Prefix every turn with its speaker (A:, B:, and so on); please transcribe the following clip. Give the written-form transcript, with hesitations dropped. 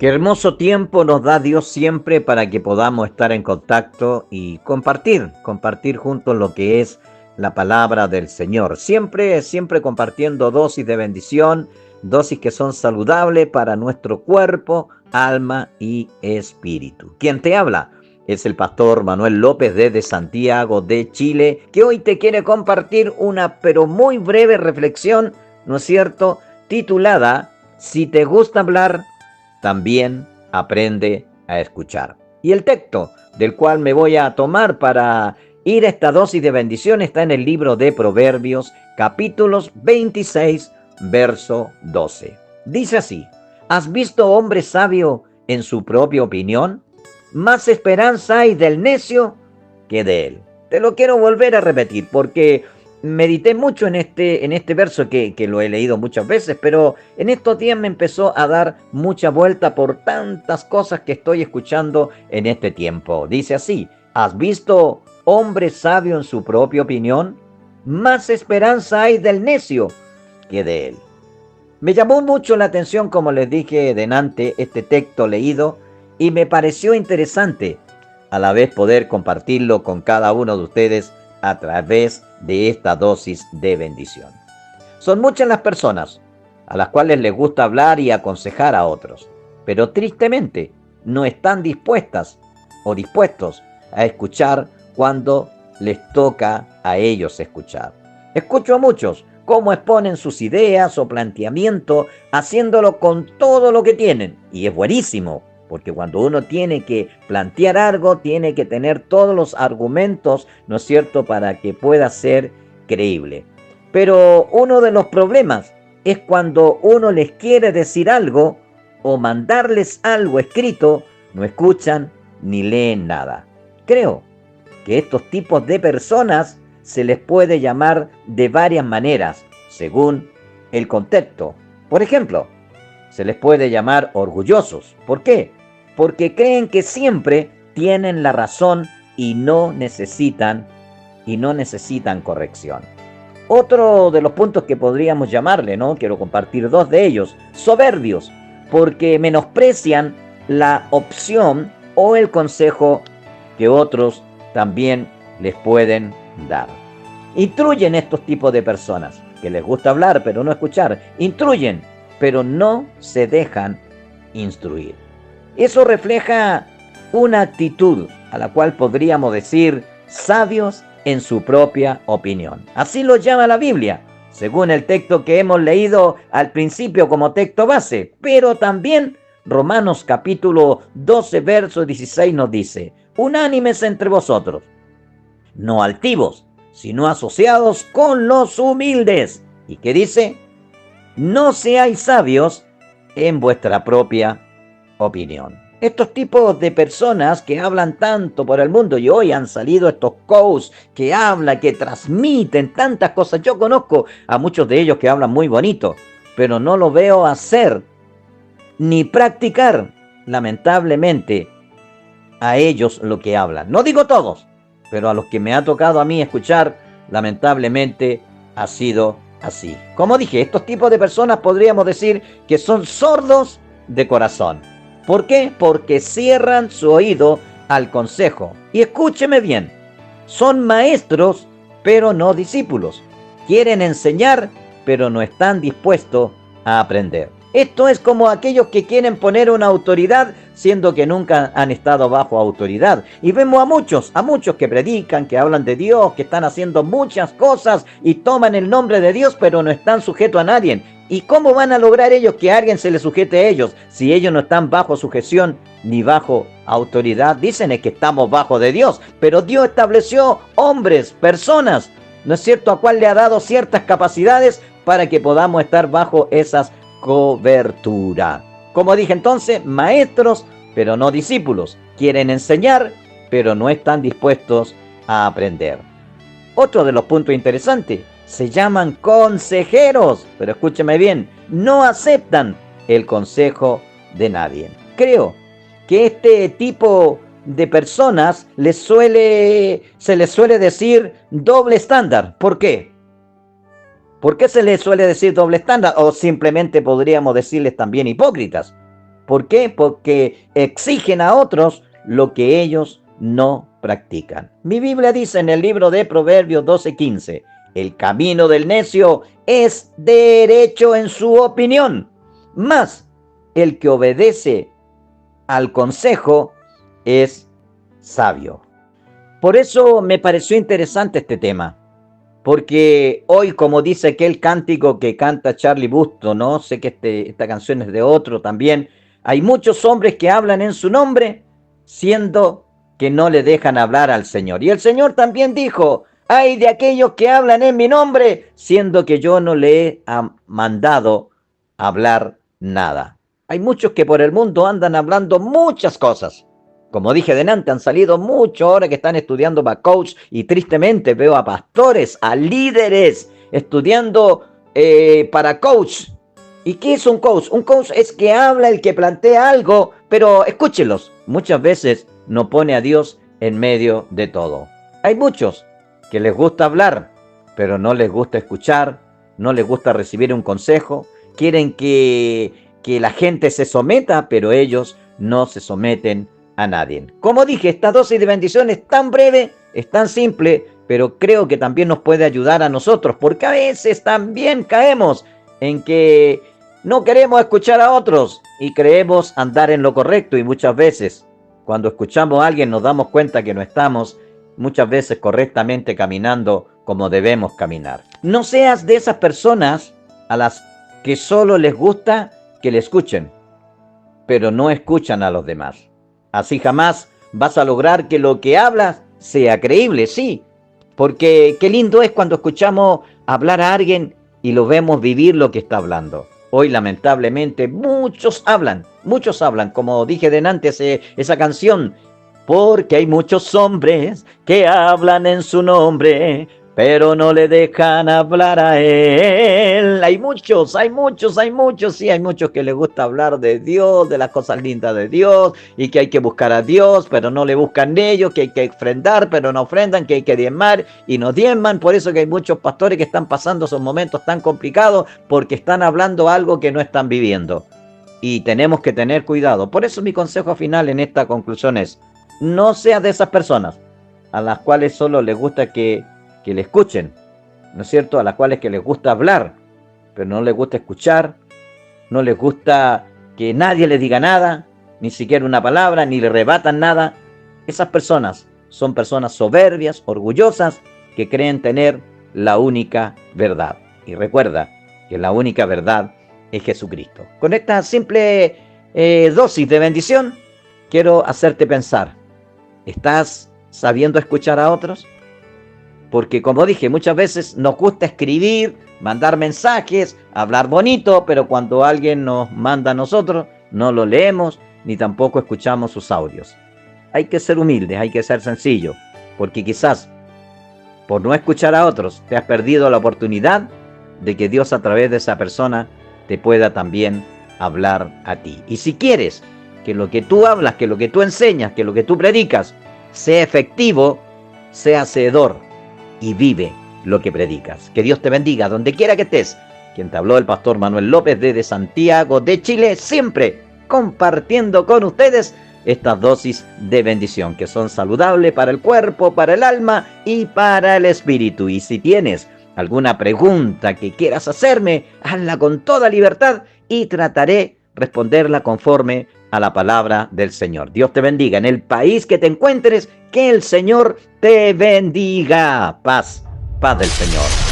A: Qué hermoso tiempo nos da Dios siempre para que podamos estar en contacto y compartir juntos lo que es la palabra del Señor. Siempre compartiendo dosis de bendición, dosis que son saludables para nuestro cuerpo, alma y espíritu. ¿Quién te habla? Es el pastor Manuel López desde Santiago de Chile, que hoy te quiere compartir una pero muy breve reflexión, ¿no es cierto?, titulada Si te gusta hablar, también aprende a escuchar. Y el texto del cual me voy a tomar para ir a esta dosis de bendición está en el libro de Proverbios, capítulos 26, verso 12. Dice así: ¿Has visto hombre sabio en su propia opinión? Más esperanza hay del necio que de él. Te lo quiero volver a repetir porque medité mucho en este verso que lo he leído muchas veces, pero en estos días me empezó a dar mucha vuelta por tantas cosas que estoy escuchando en este tiempo. Dice así: ¿has visto hombre sabio en su propia opinión? Más esperanza hay del necio que de él. Me llamó mucho la atención, como les dije delante, este texto leído y me pareció interesante a la vez poder compartirlo con cada uno de ustedes a través de esta dosis de bendición. Son muchas las personas a las cuales les gusta hablar y aconsejar a otros, pero tristemente no están dispuestas o dispuestos a escuchar cuando les toca a ellos escuchar. Escucho a muchos cómo exponen sus ideas o planteamientos haciéndolo con todo lo que tienen, y es buenísimo, porque cuando uno tiene que plantear algo, tiene que tener todos los argumentos, ¿no es cierto?, para que pueda ser creíble. Pero uno de los problemas es cuando uno les quiere decir algo o mandarles algo escrito, no escuchan ni leen nada. Creo que estos tipos de personas se les puede llamar de varias maneras, según el contexto. Por ejemplo, se les puede llamar orgullosos. ¿Por qué? Porque creen que siempre tienen la razón y no necesitan corrección. Otro de los puntos que podríamos llamarle, ¿no? Quiero compartir dos de ellos: soberbios, porque menosprecian la opción o el consejo que otros también les pueden dar. Instruyen estos tipos de personas que les gusta hablar pero no escuchar. Instruyen, pero no se dejan instruir. Eso refleja una actitud a la cual podríamos decir sabios en su propia opinión. Así lo llama la Biblia, según el texto que hemos leído al principio como texto base. Pero también Romanos capítulo 12, verso 16 nos dice: unánimes entre vosotros, no altivos, sino asociados con los humildes. ¿Y qué dice? No seáis sabios en vuestra propia opinión. Estos tipos de personas que hablan tanto por el mundo, y hoy han salido estos coaches que hablan, que transmiten tantas cosas. Yo conozco a muchos de ellos que hablan muy bonito, pero no lo veo hacer ni practicar, lamentablemente, a ellos lo que hablan. No digo todos, pero a los que me ha tocado a mí escuchar, lamentablemente ha sido así. Como dije, estos tipos de personas podríamos decir que son sordos de corazón. ¿Por qué? Porque cierran su oído al consejo. Y escúcheme bien, son maestros, pero no discípulos. Quieren enseñar, pero no están dispuestos a aprender. Esto es como aquellos que quieren poner una autoridad, siendo que nunca han estado bajo autoridad. Y vemos a muchos que predican, que hablan de Dios, que están haciendo muchas cosas y toman el nombre de Dios, pero no están sujetos a nadie. ¿Y cómo van a lograr ellos que alguien se les sujete a ellos si ellos no están bajo sujeción ni bajo autoridad? Dicen es que estamos bajo de Dios, pero Dios estableció hombres, personas, ¿no es cierto?, a cual le ha dado ciertas capacidades para que podamos estar bajo esas cobertura. Como dije entonces, maestros, pero no discípulos. Quieren enseñar, pero no están dispuestos a aprender. Otro de los puntos interesantes, se llaman consejeros, pero escúcheme bien, no aceptan el consejo de nadie. Creo que este tipo de personas se les suele decir doble estándar. ¿Por qué? ¿Por qué se les suele decir doble estándar? O simplemente podríamos decirles también hipócritas. ¿Por qué? Porque exigen a otros lo que ellos no practican. Mi Biblia dice en el libro de Proverbios 12:15, el camino del necio es derecho en su opinión, mas el que obedece al consejo es sabio. Por eso me pareció interesante este tema, porque hoy, como dice aquel cántico que canta Charlie Busto, ¿no? Sé que esta canción es de otro también. Hay muchos hombres que hablan en su nombre, siendo que no le dejan hablar al Señor. Y el Señor también dijo, hay de aquellos que hablan en mi nombre, siendo que yo no le he mandado hablar nada. Hay muchos que por el mundo andan hablando muchas cosas. Como dije delante, han salido muchos ahora que están estudiando para coach y tristemente veo a pastores, a líderes estudiando para coach. ¿Y qué es un coach? Un coach es que habla el que plantea algo, pero escúchenlos. Muchas veces no pone a Dios en medio de todo. Hay muchos que les gusta hablar, pero no les gusta escuchar, no les gusta recibir un consejo. Quieren que la gente se someta, pero ellos no se someten a nadie. Como dije, esta dosis de bendición es tan breve, es tan simple, pero creo que también nos puede ayudar a nosotros, porque a veces también caemos en que no queremos escuchar a otros y creemos andar en lo correcto, y muchas veces cuando escuchamos a alguien nos damos cuenta que no estamos muchas veces correctamente caminando como debemos caminar. No seas de esas personas a las que solo les gusta que le escuchen, pero no escuchan a los demás. Así jamás vas a lograr que lo que hablas sea creíble, sí. Porque qué lindo es cuando escuchamos hablar a alguien y lo vemos vivir lo que está hablando. Hoy lamentablemente muchos hablan, como dije delante esa canción, porque hay muchos hombres que hablan en su nombre, pero no le dejan hablar a él. Hay muchos, sí, hay muchos que les gusta hablar de Dios, de las cosas lindas de Dios, y que hay que buscar a Dios, pero no le buscan ellos, que hay que ofrendar, pero no ofrendan, que hay que diezmar, y no diezman. Por eso que hay muchos pastores que están pasando esos momentos tan complicados, porque están hablando algo que no están viviendo. Y tenemos que tener cuidado. Por eso mi consejo final en esta conclusión es, no seas de esas personas a las cuales solo les gusta que le escuchen, ¿no es cierto? A las cuales que les gusta hablar, pero no les gusta escuchar, no les gusta que nadie les diga nada, ni siquiera una palabra, ni le rebatan nada. Esas personas son personas soberbias, orgullosas, que creen tener la única verdad. Y recuerda que la única verdad es Jesucristo. Con esta simple dosis de bendición, quiero hacerte pensar, ¿estás sabiendo escuchar a otros? Porque como dije, muchas veces nos gusta escribir, mandar mensajes, hablar bonito, pero cuando alguien nos manda a nosotros, no lo leemos ni tampoco escuchamos sus audios. Hay que ser humildes, hay que ser sencillo, porque quizás por no escuchar a otros te has perdido la oportunidad de que Dios a través de esa persona te pueda también hablar a ti. Y si quieres que lo que tú hablas, que lo que tú enseñas, que lo que tú predicas sea efectivo, sea hacedor y vive lo que predicas. Que Dios te bendiga donde quiera que estés. Quien te habló, el pastor Manuel López desde Santiago de Chile, siempre compartiendo con ustedes estas dosis de bendición que son saludables para el cuerpo, para el alma y para el espíritu. Y si tienes alguna pregunta que quieras hacerme, hazla con toda libertad y trataré responderla conforme a la palabra del Señor. Dios te bendiga en el país que te encuentres, que el Señor te bendiga. Paz del Señor.